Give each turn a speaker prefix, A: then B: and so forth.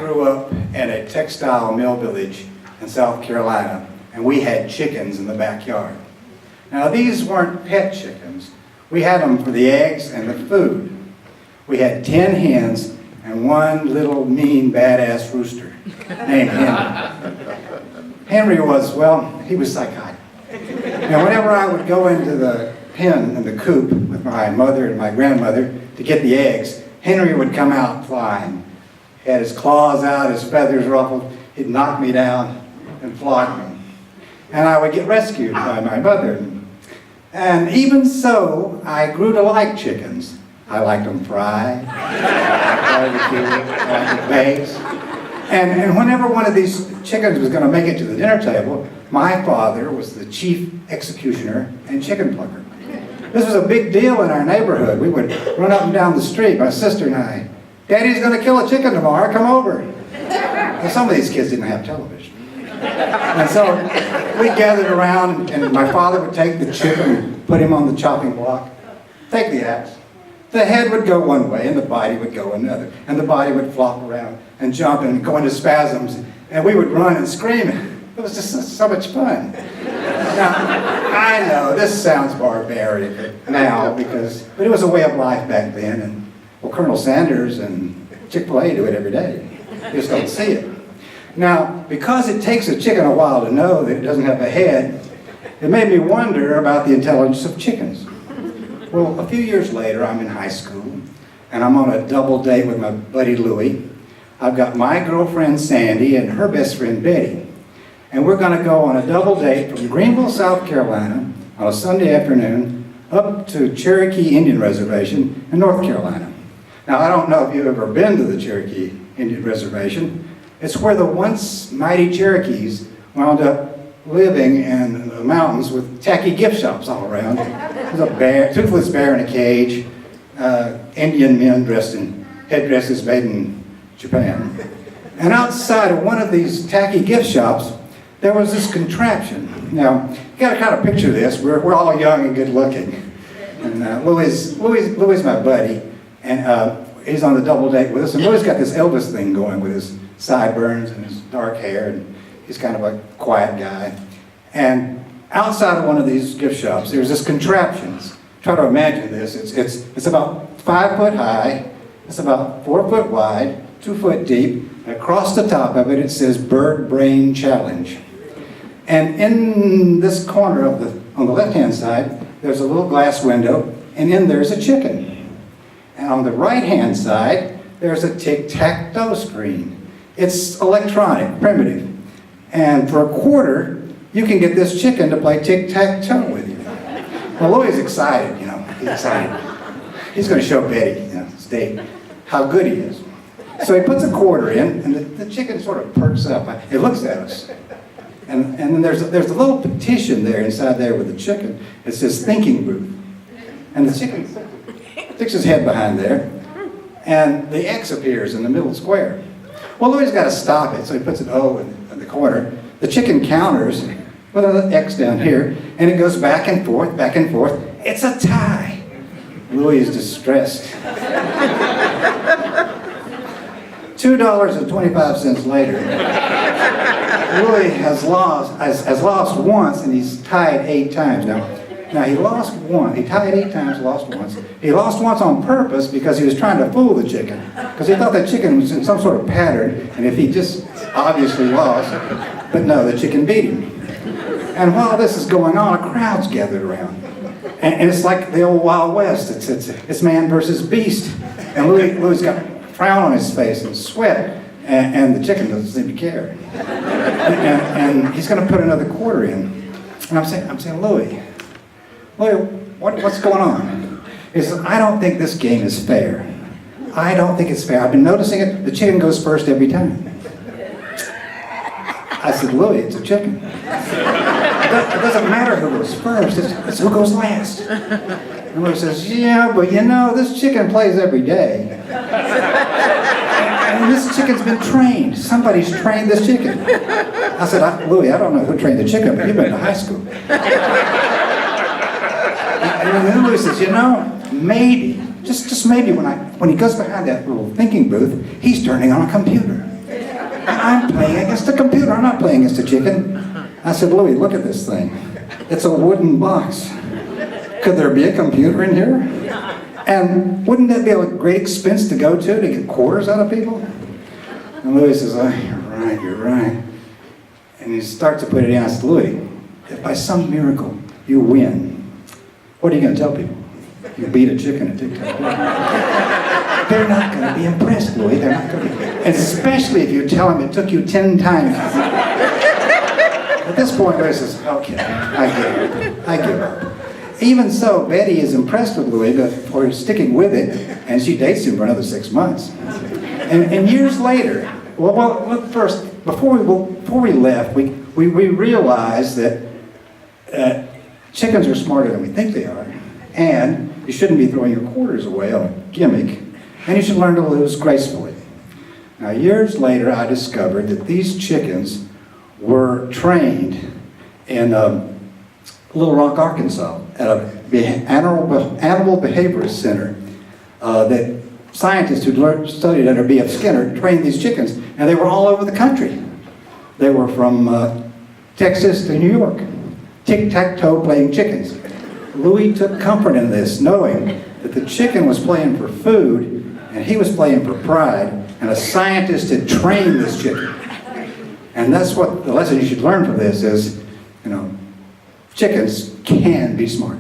A: grew up in a textile mill village in South Carolina, and we had chickens in the backyard. Now these weren't pet chickens. We had them for the eggs and the food. We had 10 hens and one little mean badass rooster named Henry. Henry was, well, he was psychotic. And whenever I would go into the pen in the coop with my mother and my grandmother to get the eggs, Henry would come out flying. He had his claws out, his feathers ruffled. He'd knock me down and flog me. And I would get rescued by my mother. And even so, I grew to like chickens. I liked them fried, barbecued, I liked baked. And whenever one of these chickens was going to make it to the dinner table, my father was the chief executioner and chicken plucker. This was a big deal in our neighborhood. We would run up and down the street, my sister and I. Daddy's going to kill a chicken tomorrow, come over. Well, some of these kids didn't have television. And so we gathered around, and my father would take the chicken and put him on the chopping block, take the axe. The head would go one way, and the body would go another. And the body would flop around and jump and go into spasms. And we would run and scream. It was just so much fun. Now, I know this sounds barbaric now, but it was a way of life back then. And, well, Colonel Sanders and Chick-fil-A do it every day. You just don't see it. Now, because it takes a chicken a while to know that it doesn't have a head, it made me wonder about the intelligence of chickens. Well, a few years later, I'm in high school, and I'm on a double date with my buddy Louie. I've got my girlfriend Sandy and her best friend Betty. And we're going to go on a double date from Greenville, South Carolina, on a Sunday afternoon, up to Cherokee Indian Reservation in North Carolina. Now, I don't know if you've ever been to the Cherokee Indian Reservation. It's where the once mighty Cherokees wound up living in the mountains with tacky gift shops all around. There's a bear, toothless bear in a cage, Indian men dressed in headdresses made in Japan. And outside of one of these tacky gift shops, there was this contraption. Now, you gotta kind of picture this. We're all young and good looking. And Louie's my buddy, and he's on the double date with us. And Louie's got this Elvis thing going with his sideburns and his dark hair, and he's kind of a quiet guy. And outside of one of these gift shops, there's this contraption. Try to imagine this. It's about 5 foot high, it's about 4 foot wide, 2 foot deep, and across the top of it, it says Bird Brain Challenge. And in this corner on the left-hand side, there's a little glass window, and in there's a chicken. And on the right-hand side, there's a tic-tac-toe screen. It's electronic, primitive. And for $0.25, you can get this chicken to play tic-tac-toe with you. Well, Louie's excited, he's excited. He's going to show Betty, this date, how good he is. So he puts $0.25 in, and the chicken sort of perks up. It looks at us. And then there's a little petition there inside there with the chicken. It says thinking booth. And the chicken sticks his head behind there, and the X appears in the middle square. Well, Louie's got to stop it, so he puts an O in the corner. The chicken counters with an X down here, and it goes back and forth, back and forth. It's a tie. Louie is distressed. $2.25 later, Louie has lost once, and he's tied 8 times. Now he lost one. He tied 8 times, lost once. He lost once on purpose because he was trying to fool the chicken. Because he thought that chicken was in some sort of pattern, and if he just obviously lost, but no, the chicken beat him. And while this is going on, a crowd's gathered around. And it's like the old Wild West. It's man versus beast. And Louie's got a frown on his face and sweat, and the chicken doesn't seem to care. And he's going to put another $0.25 in. And I'm saying, Louie, what's going on? He says, I don't think this game is fair. I don't think it's fair. I've been noticing it. The chicken goes first every time. I said, Louie, it's a chicken. It doesn't matter who goes first. It's who goes last. And Louie says, yeah, but this chicken plays every day. And this chicken's been trained. Somebody's trained this chicken. I said, Louie, I don't know who trained the chicken, but you've been to high school. And then Louie says, maybe, just maybe when he goes behind that little thinking booth, he's turning on a computer. I'm playing against a computer. I'm not playing against a chicken. I said, Louis, look at this thing. It's a wooden box. Could there be a computer in here? And wouldn't that be a great expense to go to get quarters out of people? And Louis says, oh, you're right. And he starts to put it in. I said, Louis, if by some miracle you win, what are you going to tell people? You beat a chicken at TikTok. They're not going to be impressed, Louis. They're not going to be. And especially if you tell them it took you 10 times. At this point, Louis says, okay, I give up. Even so, Betty is impressed with Louis for sticking with it, and she dates him for another 6 months. And years later, well, look, first, before we left, we realized that chickens are smarter than we think they are, and you shouldn't be throwing your quarters away on a gimmick, and you should learn to lose gracefully. Now, years later, I discovered that these chickens were trained in Little Rock, Arkansas, at an animal behaviorist center that scientists who studied under B.F. Skinner trained these chickens, and they were all over the country. They were from Texas to New York, tic-tac-toe playing chickens. Louis took comfort in this, knowing that the chicken was playing for food, and he was playing for pride, and a scientist had trained this chicken. And that's what the lesson you should learn from this is, chickens can be smart.